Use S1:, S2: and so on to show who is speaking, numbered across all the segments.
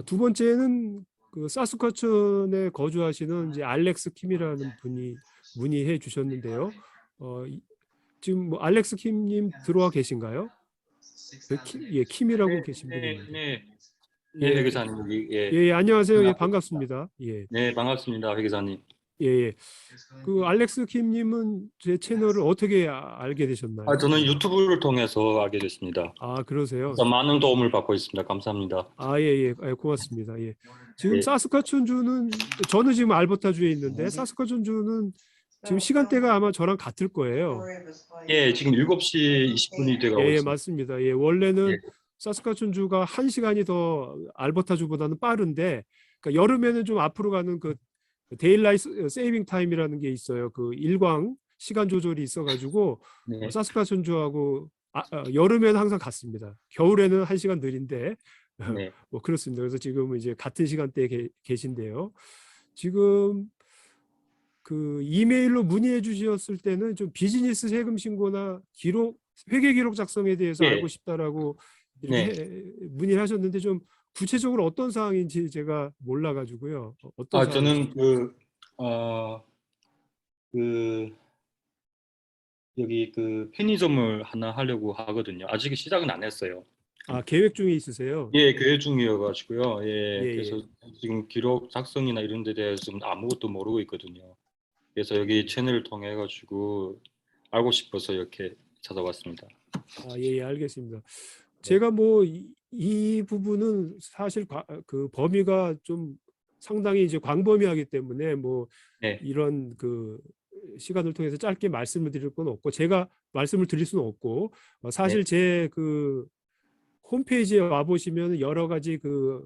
S1: 두 번째는 그 사스쿼천에 거주하시는 이제 알렉스 킴이라는 분이 문의해 주셨는데요. 지금 뭐 알렉스 킴님 들어와 계신가요? 예, 킴이라고
S2: 네,
S1: 계신 분이
S2: 네,
S1: 있는데.
S2: 네, 네,
S1: 예,
S2: 회계사님 여기
S1: 예,
S2: 예,
S1: 예, 안녕하세요. 예,
S2: 반갑습니다.
S1: 반갑습니다. 예,
S2: 네, 반갑습니다, 회계사님.
S1: 예, 예. 그 알렉스 킴님은 제 채널을 어떻게 알게 되셨나요?
S2: 저는 유튜브를 통해서 알게 됐습니다.
S1: 아, 그러세요.
S2: 그래서 많은 도움을 받고 있습니다. 감사합니다.
S1: 아, 예, 예, 예, 고맙습니다. 예. 지금
S2: 예,
S1: 사스카천주는 저는 지금 알버타주에 있는데 사스카천주는 지금 시간대가 아마 저랑 같을 거예요.
S2: 예, 지금 7시 20분이
S1: 예,
S2: 돼가고
S1: 예,
S2: 있습니다.
S1: 맞습니다. 예, 원래는
S2: 예,
S1: 사스카천주가 1시간이 더 알버타주보다는 빠른데, 그러니까 여름에는 좀 앞으로 가는 그 데일라이트 세이빙 타임이라는 게 있어요. 그 일광 시간 조절이 있어가지고
S2: 네,
S1: 사스카천주하고 여름에는 항상 같습니다. 겨울에는 1시간 느린데
S2: 네,
S1: 뭐 그렇습니다. 그래서 지금 이제 같은 시간대에 계신데요. 지금 그 이메일로 문의해 주셨을 때는 좀 비즈니스 세금 신고나 기록 회계 기록 작성에 대해서 알고
S2: 예,
S1: 싶다라고 이렇게
S2: 네.
S1: 문의를 하셨는데 좀 구체적으로 어떤 사항인지 제가 몰라가지고요. 어떤
S2: 저는
S1: 사항이시죠?
S2: 어, 그, 여기 편의점을 하나 하려고 하거든요. 아직 시작은 안 했어요.
S1: 아, 계획 중에 있으세요?
S2: 예, 계획 중이어가지고요.
S1: 예,
S2: 예,
S1: 예.
S2: 그래서 지금 기록 작성이나 이런 데 대해서 좀 아무것도 모르고 있거든요. 그래서 여기 채널을 통해 가지고 알고 싶어서 이렇게 찾아왔습니다.
S1: 아, 예, 예, 알겠습니다.
S2: 네,
S1: 제가 뭐 이 부분은 사실 그 범위가 좀 상당히 이제 광범위하기 때문에 뭐
S2: 네,
S1: 이런 그 시간을 통해서 짧게 말씀을 드릴 건 없고 제가 말씀을 드릴 수는 없고
S2: 네,
S1: 사실 제 그 홈페이지에 와 보시면 여러 가지 그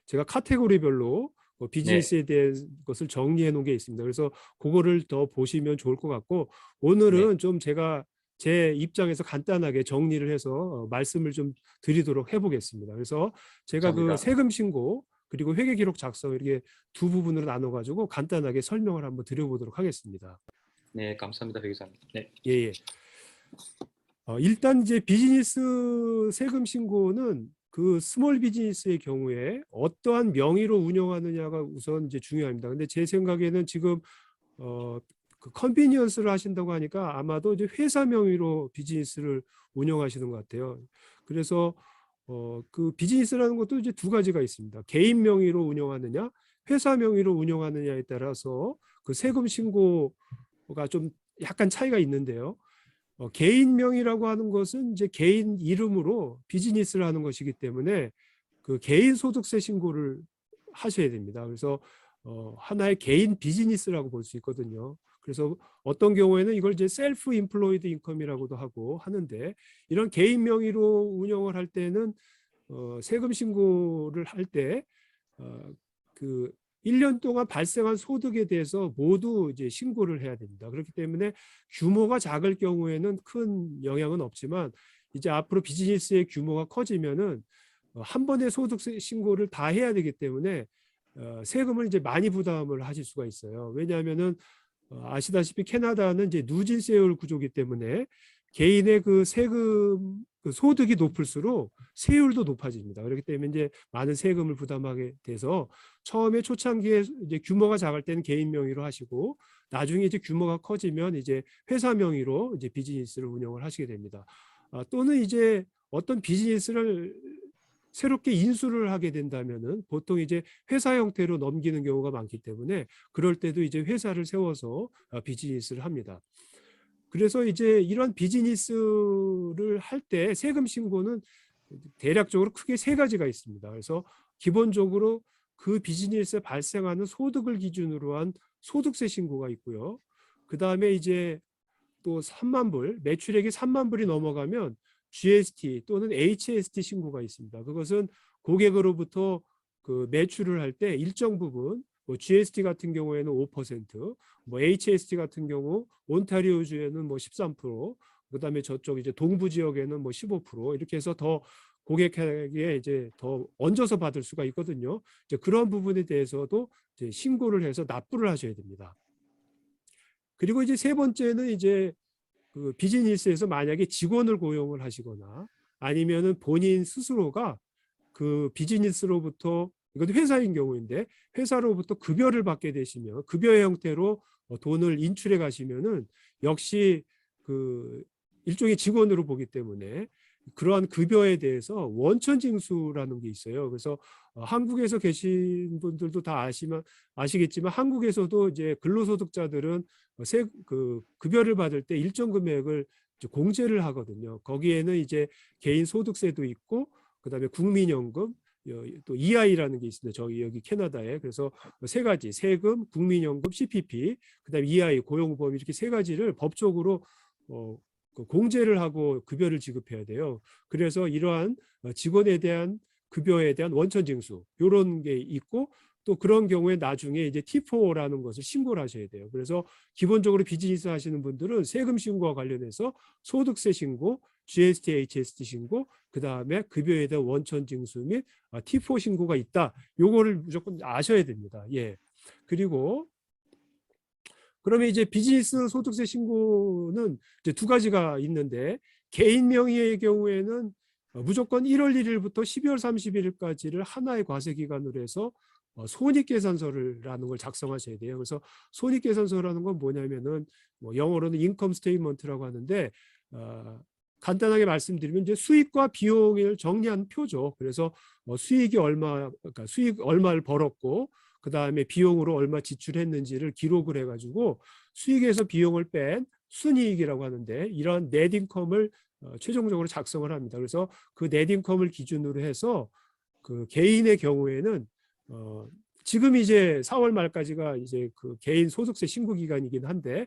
S1: 제가 카테고리별로
S2: 네,
S1: 비즈니스에 대한 것을 정리해 놓은 게 있습니다. 그래서 그거를 더 보시면 좋을 것 같고
S2: 네,
S1: 오늘은 좀 제가 제 입장에서 간단하게 정리를 해서 말씀을 좀 드리도록 해보겠습니다. 그래서 제가 그
S2: 감사합니다.
S1: 세금 신고 그리고 회계 기록 작성 이렇게 두 부분으로 나눠 가지고 간단하게 설명을 한번 드려보도록 하겠습니다.
S2: 네, 감사합니다, 회장님. 네,
S1: 예, 예. 일단 이제 비즈니스 세금 신고는 그 스몰 비즈니스의 경우에 어떠한 명의로 운영하느냐가 우선 이제 중요합니다. 근데 제 생각에는 지금 그 컨비니언스를 하신다고 하니까 아마도 이제 회사 명의로 비즈니스를 운영하시는 것 같아요. 그래서 그 비즈니스라는 것도 이제 두 가지가 있습니다. 개인 명의로 운영하느냐, 회사 명의로 운영하느냐에 따라서 그 세금 신고가 좀 약간 차이가 있는데요. 개인 명의라고 하는 것은 이제 개인 이름으로 비즈니스를 하는 것이기 때문에 그 개인 소득세 신고를 하셔야 됩니다. 그래서 하나의 개인 비즈니스라고 볼 수 있거든요. 그래서 어떤 경우에는 이걸 이제 셀프 인플로이드 인컴이라고도 하고 하는데 이런 개인 명의로 운영을 할 때는 세금 신고를 할 때 그 1년 동안 발생한 소득에 대해서 모두 이제 신고를 해야 됩니다. 그렇기 때문에 규모가 작을 경우에는 큰 영향은 없지만 이제 앞으로 비즈니스의 규모가 커지면은 한 번에 소득세 신고를 다 해야 되기 때문에 세금을 이제 많이 부담을 하실 수가 있어요. 왜냐하면은 아시다시피 캐나다는 이제 누진세율 구조이기 때문에 개인의 그 세금 그 소득이 높을수록 세율도 높아집니다. 그렇기 때문에 이제 많은 세금을 부담하게 돼서 처음에 초창기에 이제 규모가 작을 때는 개인 명의로 하시고 나중에 이제 규모가 커지면 이제 회사 명의로 이제 비즈니스를 운영을 하시게 됩니다. 또는 이제 어떤 비즈니스를 새롭게 인수를 하게 된다면은 보통 이제 회사 형태로 넘기는 경우가 많기 때문에 그럴 때도 이제 회사를 세워서 비즈니스를 합니다. 그래서 이제 이런 비즈니스를 할 때 세금 신고는 대략적으로 크게 세 가지가 있습니다. 그래서 기본적으로 그 비즈니스에 발생하는 소득을 기준으로 한 소득세 신고가 있고요. 그 다음에 이제 또 3만 불, 매출액이 3만 불이 넘어가면 GST 또는 HST 신고가 있습니다. 그것은 고객으로부터 그 매출을 할 때 일정 부분, 뭐 GST 같은 경우에는 5%, 뭐 HST 같은 경우 온타리오주에는 뭐 13%, 그다음에 저쪽 이제 동부 지역에는 뭐 15% 이렇게 해서 더 고객에게 이제 더 얹어서 받을 수가 있거든요. 이제 그런 부분에 대해서도 이제 신고를 해서 납부를 하셔야 됩니다. 그리고 이제 세 번째는 이제 그 비즈니스에서 만약에 직원을 고용을 하시거나 아니면은 본인 스스로가 그 비즈니스로부터, 이것도 회사인 경우인데 회사로부터 급여를 받게 되시면 급여의 형태로 돈을 인출해 가시면은 역시 그 일종의 직원으로 보기 때문에 그러한 급여에 대해서 원천징수라는 게 있어요. 그래서 한국에서 계신 분들도 다 아시겠지만 한국에서도 이제 근로소득자들은 그 급여를 받을 때 일정 금액을 이제 공제를 하거든요. 거기에는 이제 개인 소득세도 있고 그다음에 국민연금, 또 EI라는 게 있습니다. 저희 여기 캐나다에. 그래서 세 가지, 세금, 국민연금, CPP, 그다음에 EI, 고용보험, 이렇게 세 가지를 법적으로 그 공제를 하고 급여를 지급해야 돼요. 그래서 이러한 직원에 대한 급여에 대한 원천징수 이런 게 있고, 또 그런 경우에 나중에 이제 T4라는 것을 신고를 하셔야 돼요. 그래서 기본적으로 비즈니스 하시는 분들은 세금 신고와 관련해서 소득세 신고, GST, HST 신고, 그 다음에 급여에 대한 원천징수 및 T4 신고가 있다. 요거를 무조건 아셔야 됩니다. 예. 그리고 그러면 이제 비즈니스 소득세 신고는 이제 두 가지가 있는데, 개인 명의의 경우에는 무조건 1월 1일부터 12월 31일까지를 하나의 과세 기간으로 해서 손익계산서라는 걸 작성하셔야 돼요. 그래서 손익계산서라는 건 뭐냐면은 뭐 영어로는 인컴 스테이트먼트라고 하는데, 간단하게 말씀드리면 이제 수익과 비용을 정리한 표죠. 그래서 수익이 얼마, 그러니까 수익 얼마를 벌었고 그 다음에 비용으로 얼마 지출했는지를 기록을 해가지고 수익에서 비용을 뺀 순이익이라고 하는데, 이런 넷인컴을 최종적으로 작성을 합니다. 그래서 그 넷인컴을 기준으로 해서 그 개인의 경우에는 지금 이제 4월 말까지가 이제 그 개인 소득세 신고 기간이긴 한데,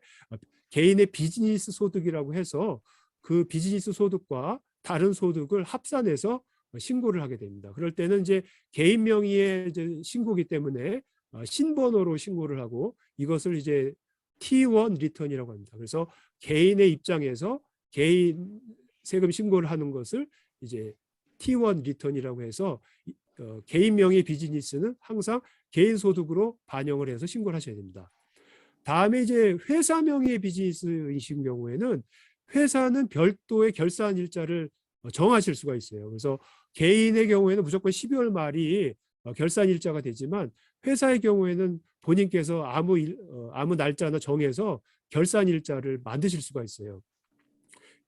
S1: 개인의 비즈니스 소득이라고 해서 그 비즈니스 소득과 다른 소득을 합산해서 신고를 하게 됩니다. 그럴 때는 이제 개인 명의의 이제 신고기 때문에 신번호로 신고를 하고, 이것을 이제 T1 리턴이라고 합니다. 그래서 개인의 입장에서 개인 세금 신고를 하는 것을 이제 T1 리턴이라고 해서 개인 명의 비즈니스는 항상 개인 소득으로 반영을 해서 신고를 하셔야 됩니다. 다음에 이제 회사 명의의 비즈니스이신 경우에는 회사는 별도의 결산 일자를 정하실 수가 있어요. 그래서 개인의 경우에는 무조건 12월 말이 결산 일자가 되지만, 회사의 경우에는 본인께서 아무 날짜나 정해서 결산 일자를 만드실 수가 있어요.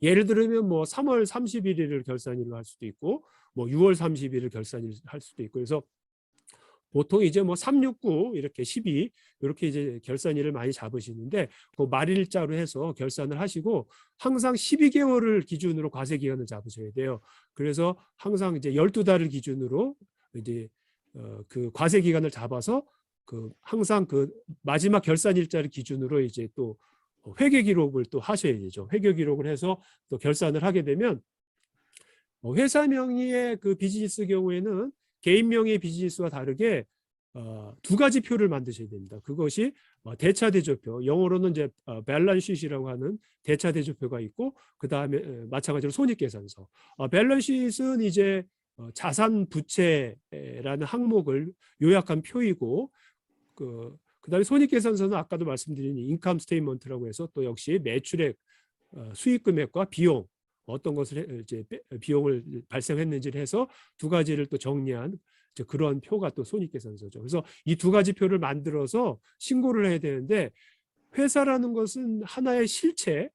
S1: 예를 들면 뭐 3월 31일을 결산일로 할 수도 있고, 뭐 6월 30일을 결산일 할 수도 있고, 그래서 보통 이제 뭐 369 이렇게 12 이렇게 이제 결산일을 많이 잡으시는데, 그 말일자로 해서 결산을 하시고 항상 12개월을 기준으로 과세 기간을 잡으셔야 돼요. 그래서 항상 이제 12달을 기준으로 이제 그 과세 기간을 잡아서 그 항상 그 마지막 결산일자를 기준으로 이제 또 회계 기록을 또 하셔야 되죠. 회계 기록을 해서 또 결산을 하게 되면, 회사 명의의 그 비즈니스 경우에는 개인 명의의 비즈니스와 다르게 두 가지 표를 만드셔야 됩니다. 그것이 대차대조표, 영어로는 이제 밸런스시트라고 하는 대차대조표가 있고, 그 다음에 마찬가지로 손익계산서. 밸런스시트는 이제 자산 부채라는 항목을 요약한 표이고, 그다음에 손익계산서는 아까도 말씀드린 인컴 스테이트먼트라고 해서 또 역시 매출액, 수익 금액과 비용, 어떤 것을 이제 비용을 발생했는지를 해서 두 가지를 또 정리한 그런 표가 또 손익계산서죠. 그래서 이 두 가지 표를 만들어서 신고를 해야 되는데, 회사라는 것은 하나의 실체,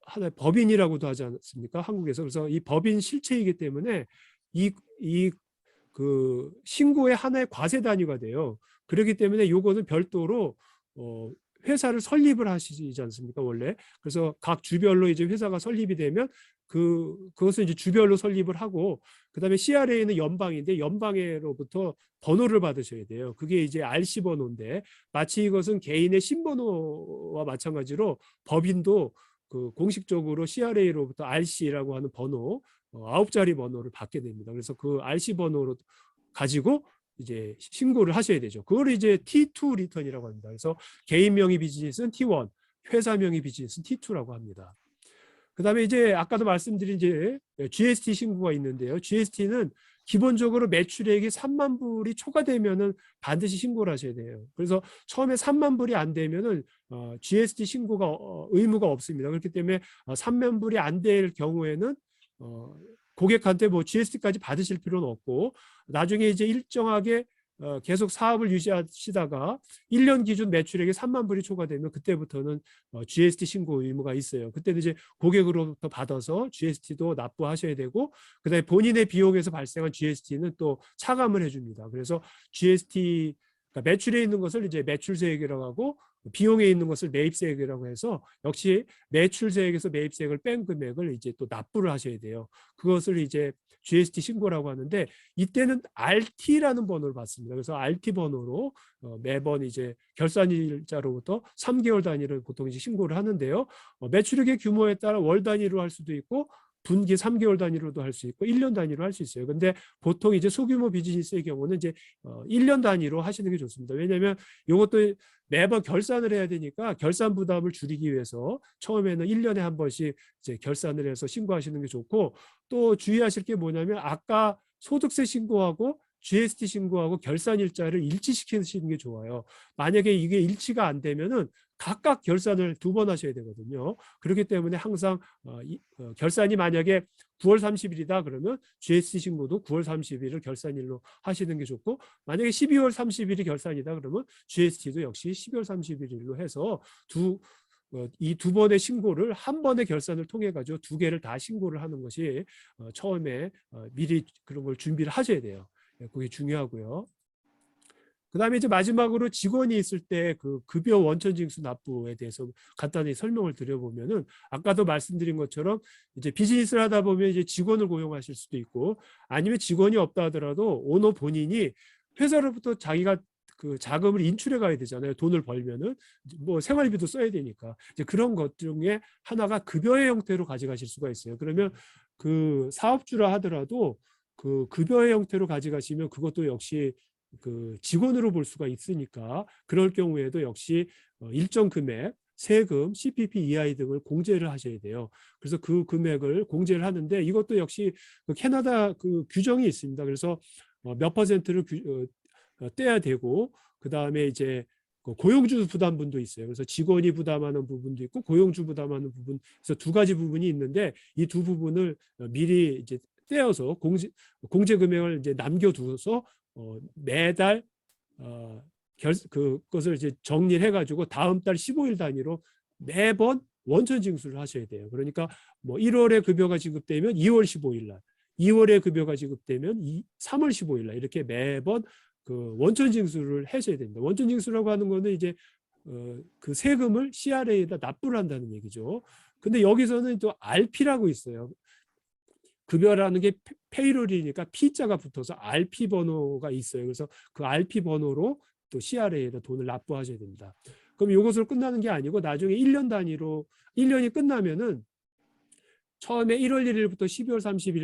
S1: 하나의 법인이라고도 하지 않습니까? 한국에서. 그래서 이 법인 실체이기 때문에 그 신고의 하나의 과세 단위가 돼요. 그렇기 때문에 요거는 별도로 회사를 설립을 하시지 않습니까, 원래. 그래서 각 주별로 이제 회사가 설립이 되면 그것을 이제 주별로 설립을 하고, 그다음에 CRA는 연방인데 연방으로부터 번호를 받으셔야 돼요. 그게 이제 RC 번호인데, 마치 이것은 개인의 신번호와 마찬가지로 법인도 그 공식적으로 CRA로부터 RC라고 하는 번호, 9자리 번호를 받게 됩니다. 그래서 그 RC 번호로 가지고 이제 신고를 하셔야 되죠. 그걸 이제 T2 리턴이라고 합니다. 그래서 개인 명의 비즈니스는 T1, 회사 명의 비즈니스는 T2라고 합니다. 그다음에 이제 아까도 말씀드린 이제 GST 신고가 있는데요. GST는 기본적으로 매출액이 3만 불이 초과되면은 반드시 신고를 하셔야 돼요. 그래서 처음에 3만 불이 안 되면은 GST 신고가 의무가 없습니다. 그렇기 때문에 3만 불이 안 될 경우에는 고객한테 뭐 GST까지 받으실 필요는 없고 나중에 이제 일정하게 계속 사업을 유지하시다가 1년 기준 매출액이 3만 불이 초과되면 그때부터는 GST 신고 의무가 있어요. 그때도 이제 고객으로부터 받아서 GST도 납부하셔야 되고 그다음에 본인의 비용에서 발생한 GST는 또 차감을 해줍니다. 그래서 GST 그러니까 매출에 있는 것을 이제 매출세액이라고 하고 비용에 있는 것을 매입세액이라고 해서 역시 매출세액에서 매입세액을 뺀 금액을 이제 또 납부를 하셔야 돼요. 그것을 이제 GST 신고라고 하는데 이때는 RT라는 번호를 받습니다. 그래서 RT 번호로 매번 이제 결산일자로부터 3개월 단위를 보통 이제 신고를 하는데요. 매출액의 규모에 따라 월 단위로 할 수도 있고 분기 3개월 단위로도 할 수 있고 1년 단위로 할 수 있어요. 근데 보통 이제 소규모 비즈니스의 경우는 이제 1년 단위로 하시는 게 좋습니다. 왜냐하면 이것도 매번 결산을 해야 되니까 결산 부담을 줄이기 위해서 처음에는 1년에 한 번씩 이제 결산을 해서 신고하시는 게 좋고 또 주의하실 게 뭐냐면 아까 소득세 신고하고 GST 신고하고 결산 일자를 일치시키시는 게 좋아요. 만약에 이게 일치가 안 되면은 각각 결산을 2번 하셔야 되거든요. 그렇기 때문에 항상 결산이 만약에 9월 30일이다 그러면 GST 신고도 9월 30일을 결산일로 하시는 게 좋고 만약에 12월 30일이 결산이다 그러면 GST도 역시 12월 31일로 해서 이 2번의 신고를 한 번의 결산을 통해 가지고 2개를 다 신고를 하는 것이 처음에 미리 그런 걸 준비를 하셔야 돼요. 그게 중요하고요. 그다음에 이제 마지막으로 직원이 있을 때 그 급여 원천징수 납부에 대해서 간단히 설명을 드려보면은 아까도 말씀드린 것처럼 이제 비즈니스를 하다 보면 이제 직원을 고용하실 수도 있고 아니면 직원이 없다 하더라도 오너 본인이 회사로부터 자기가 그 자금을 인출해 가야 되잖아요. 돈을 벌면은 뭐 생활비도 써야 되니까 이제 그런 것 중에 하나가 급여의 형태로 가져가실 수가 있어요. 그러면 그 사업주라 하더라도 그 급여의 형태로 가져가시면 그것도 역시 그 직원으로 볼 수가 있으니까 그럴 경우에도 역시 일정 금액 세금, CPP, EI 등을 공제를 하셔야 돼요. 그래서 그 금액을 공제를 하는데 이것도 역시 그 캐나다 그 규정이 있습니다. 그래서 몇 퍼센트를 떼야 되고 그 다음에 이제 고용주 부담분도 있어요. 그래서 직원이 부담하는 부분도 있고 고용주 부담하는 부분, 그래서 2가지 부분이 있는데 이 2부분을 미리 이제 떼어서 공제 금액을 이제 남겨두어서 매달 그것을 이제 정리를 해가지고 다음 달 15일 단위로 매번 원천 징수를 하셔야 돼요. 그러니까 뭐 1월에 급여가 지급되면 2월 15일 날, 2월에 급여가 지급되면 3월 15일 날 이렇게 매번 그 원천 징수를 하셔야 됩니다. 원천 징수라고 하는 거는 이제 그 세금을 CRA에다 납부를 한다는 얘기죠. 근데 여기서는 또 RP라고 있어요. 급여라는 게 페이롤이니까 P자가 붙어서 RP 번호가 있어요. 그래서 그 RP 번호로 또 CRA에다 돈을 납부하셔야 됩니다. 그럼 이것으로 끝나는 게 아니고 나중에 1년 단위로 1년이 끝나면은 처음에 1월 1일부터 12월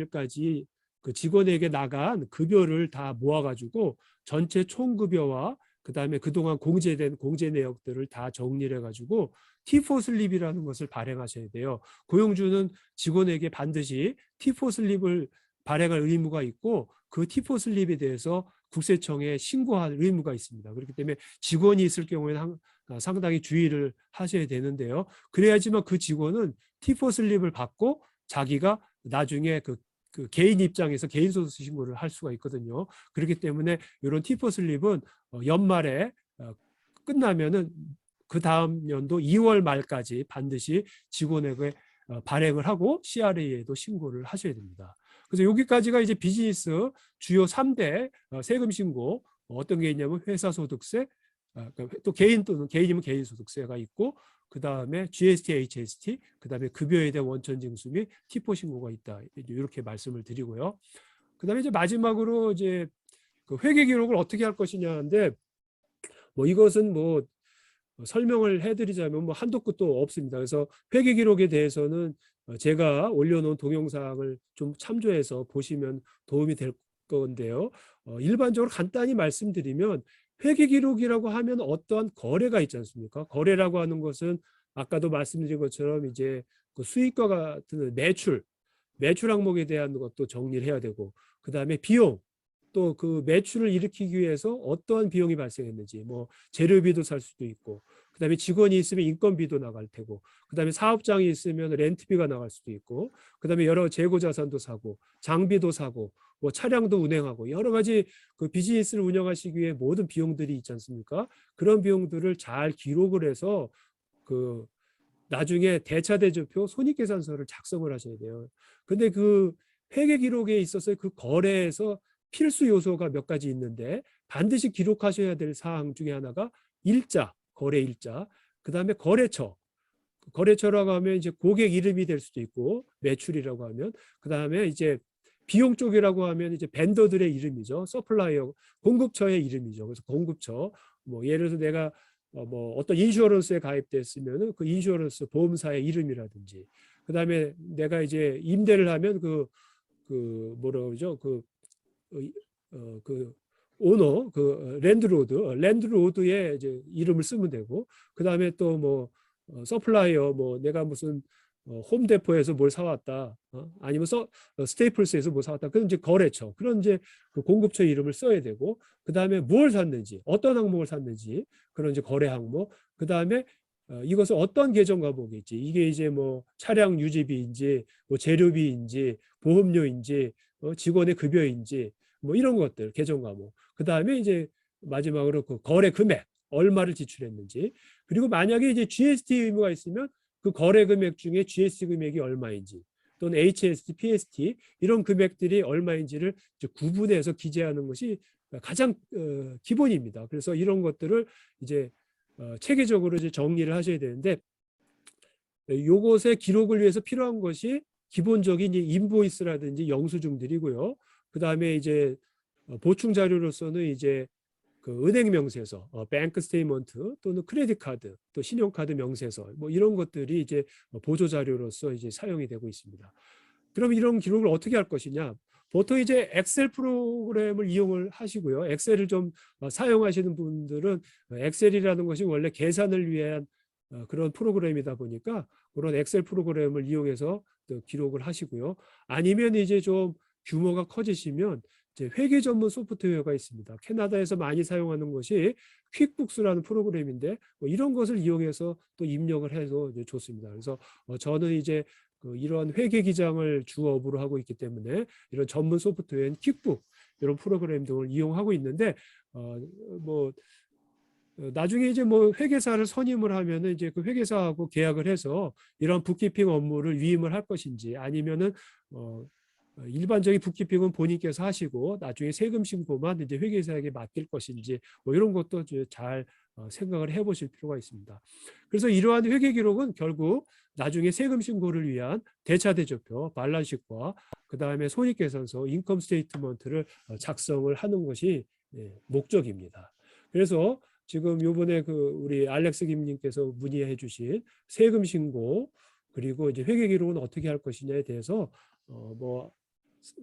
S1: 30일까지 그 직원에게 나간 급여를 다 모아가지고 전체 총급여와 그 다음에 그동안 공제된 공제 내역들을 다 정리를 해가지고 T4 슬립이라는 것을 발행하셔야 돼요. 고용주는 직원에게 반드시 T4 슬립을 발행할 의무가 있고 그 T4 슬립에 대해서 국세청에 신고할 의무가 있습니다. 그렇기 때문에 직원이 있을 경우에는 상당히 주의를 하셔야 되는데요. 그래야지만 그 직원은 T4 슬립을 받고 자기가 나중에 그 개인 입장에서 개인소득세 신고를 할 수가 있거든요. 그렇기 때문에 이런 T4 슬립은 연말에 끝나면은 그 다음 연도 2월 말까지 반드시 직원에게 발행을 하고 CRA에도 신고를 하셔야 됩니다. 그래서 여기까지가 이제 비즈니스 주요 3대 세금 신고 어떤 게 있냐면 회사 소득세, 또 개인 또는 개인이면 개인 소득세가 있고 그 다음에 GST, HST, 그 다음에 급여에 대한 원천 징수 및 T4 신고가 있다. 이렇게 말씀을 드리고요. 그 다음에 이제 마지막으로 이제 그 회계 기록을 어떻게 할 것이냐인데 뭐 이것은 뭐 설명을 해드리자면 뭐 한도 끝도 없습니다. 그래서 회계 기록에 대해서는 제가 올려놓은 동영상을 좀 참조해서 보시면 도움이 될 건데요. 일반적으로 간단히 말씀드리면 회계 기록이라고 하면 어떠한 거래가 있지 않습니까? 거래라고 하는 것은 아까도 말씀드린 것처럼 이제 그 수익과 같은 매출 항목에 대한 것도 정리를 해야 되고 그 다음에 비용 또 그 매출을 일으키기 위해서 어떠한 비용이 발생했는지 뭐 재료비도 살 수도 있고 그다음에 직원이 있으면 인건비도 나갈 테고, 그다음에 사업장이 있으면 렌트비가 나갈 수도 있고, 그다음에 여러 재고 자산도 사고, 장비도 사고, 뭐 차량도 운행하고 여러 가지 그 비즈니스를 운영하시기 위해 모든 비용들이 있지 않습니까? 그런 비용들을 잘 기록을 해서 그 나중에 대차대조표 손익계산서를 작성을 하셔야 돼요. 근데 그 회계 기록에 있어서 그 거래에서 필수 요소가 몇 가지 있는데 반드시 기록하셔야 될 사항 중에 하나가 일자, 거래 일자, 그다음에 거래처. 거래처라고 하면 이제 고객 이름이 될 수도 있고, 매출이라고 하면, 그다음에 이제 비용 쪽이라고 하면 이제 벤더들의 이름이죠. 서플라이어, 공급처의 이름이죠. 그래서 공급처, 뭐 예를 들어서 내가 뭐 어떤 인슈어런스에 가입됐으면은 그 인슈어런스 보험사의 이름이라든지, 그다음에 내가 이제 임대를 하면 그 뭐라 그러죠? 그 오너, 그 랜드로드의 이제 이름을 쓰면 되고, 그다음에 또 뭐 서플라이어, 뭐 내가 무슨 홈데포에서 뭘 사왔다, 아니면 스테이플스에서 뭘 사왔다, 그럼 이제 거래처, 그런 이제 그 공급처 이름을 써야 되고, 그 다음에 뭘 샀는지, 어떤 항목을 샀는지, 그런 이제 거래 항목, 그 다음에 이것을 어떤 계정 과목이지, 이게 이제 뭐 차량 유지비인지, 뭐 재료비인지, 보험료인지, 직원의 급여인지, 뭐 이런 것들 계정 과목. 그 다음에 이제 마지막으로 그 거래 금액, 얼마를 지출했는지, 그리고 만약에 이제 GST 의무가 있으면 그 거래 금액 중에 GST 금액이 얼마인지, 또는 HST, PST 이런 금액들이 얼마인지를 이제 구분해서 기재하는 것이 가장 기본입니다. 그래서 이런 것들을 이제 체계적으로 이제 정리를 하셔야 되는데, 요것의 기록을 위해서 필요한 것이 기본적인 인보이스라든지 영수증들이고요. 그 다음에 이제 보충 자료로서는 이제 그 은행 명세서, 뱅크 스테이먼트 또는 크레딧 카드, 또 신용카드 명세서, 뭐 이런 것들이 이제 보조 자료로서 이제 사용이 되고 있습니다. 그럼 이런 기록을 어떻게 할 것이냐? 보통 이제 엑셀 프로그램을 이용을 하시고요. 엑셀을 좀 사용하시는 분들은 엑셀이라는 것이 원래 계산을 위한 그런 프로그램이다 보니까 그런 엑셀 프로그램을 이용해서 또 기록을 하시고요. 아니면 이제 좀 규모가 커지시면 이제 회계 전문 소프트웨어가 있습니다. 캐나다에서 많이 사용하는 것이 퀵북스라는 프로그램인데, 뭐 이런 것을 이용해서 또 입력을 해도 이제 좋습니다. 그래서 저는 이제 이런 회계 기장을 주업으로 하고 있기 때문에 이런 전문 소프트웨어인 퀵북 이런 프로그램 등을 이용하고 있는데, 뭐 나중에 이제 뭐 회계사를 선임을 하면은 이제 그 회계사하고 계약을 해서 이런 북키핑 업무를 위임을 할 것인지, 아니면은 일반적인 북키핑은 본인께서 하시고 나중에 세금 신고만 이제 회계사에게 맡길 것인지, 뭐 이런 것도 잘 생각을 해보실 필요가 있습니다. 그래서 이러한 회계 기록은 결국 나중에 세금 신고를 위한 대차대조표, 발란시트와 그 다음에 손익계산서, 인컴 스테이트먼트를 작성을 하는 것이 목적입니다. 그래서 지금 요번에 그 우리 알렉스 김님께서 문의해 주신 세금 신고, 그리고 이제 회계 기록은 어떻게 할 것이냐에 대해서 뭐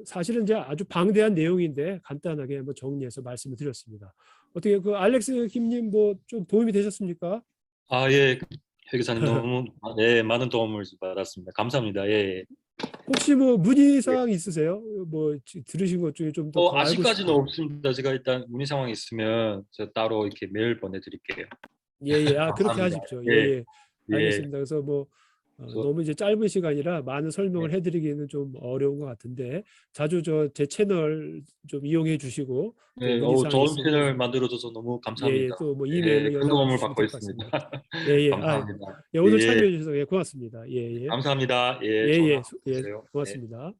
S1: 사실은 이제 아주 방대한 내용인데 간단하게 한번 정리해서 말씀을 드렸습니다. 어떻게 그 알렉스 김님 뭐 좀 도움이 되셨습니까?
S2: 아, 예. 회계사님 너무 많은 도움을 받았습니다. 감사합니다. 예.
S1: 혹시 뭐 문의 사항 있으세요? 뭐 들으신 것 중에 좀 더 알고
S2: 아직까지는
S1: 싶은.
S2: 없습니다. 제가 일단 문의 상황이 있으면 제가 따로 이렇게 메일 보내드릴게요.
S1: 예예. 그렇게
S2: 감사합니다.
S1: 하십시오.
S2: 예,
S1: 예예.
S2: 예.
S1: 알겠습니다. 그래서 뭐
S2: 그래서,
S1: 너무 이제 짧은 시간이라 많은
S2: 예.
S1: 설명을 해드리기는 좀 어려운 것 같은데, 자주 제 채널 좀 이용해 주시고, 또
S2: 네,
S1: 문의 사항
S2: 좋은
S1: 있으면
S2: 채널 만들어줘서 너무
S1: 예예,
S2: 감사합니다.
S1: 또 뭐
S2: 예,
S1: 이메일로
S2: 큰
S1: 연락을
S2: 도움을
S1: 주시면
S2: 받고
S1: 될 것
S2: 있습니다.
S1: 같습니다. 예예.
S2: 감사합니다.
S1: 예, 오늘
S2: 예,
S1: 참여해 주셔서 고맙습니다. 예예.
S2: 감사합니다. 예, 전화
S1: 예예. 예,
S2: 주세요. 예.
S1: 고맙습니다.